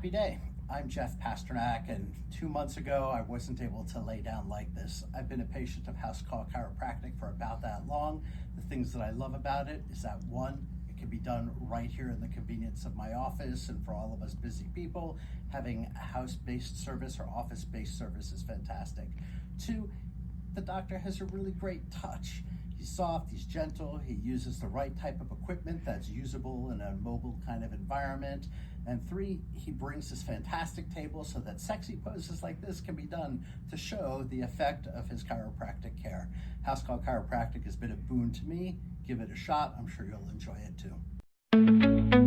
Happy day. I'm Jeff Pasternak, and 2 months ago I wasn't able to lay down like this. I've been a patient of House Call Chiropractic for about that long. The things that I love about it is that, one, it can be done right here in the convenience of my office, and for all of us busy people, having a house-based service or office-based service is fantastic. Two, the doctor has a really great touch. He's soft, he's gentle, he uses the right type of equipment that's usable in a mobile kind of environment. And three, he brings this fantastic table so that sexy poses like this can be done to show the effect of his chiropractic care. House Call Chiropractic has been a boon to me. Give it a shot. I'm sure you'll enjoy it too.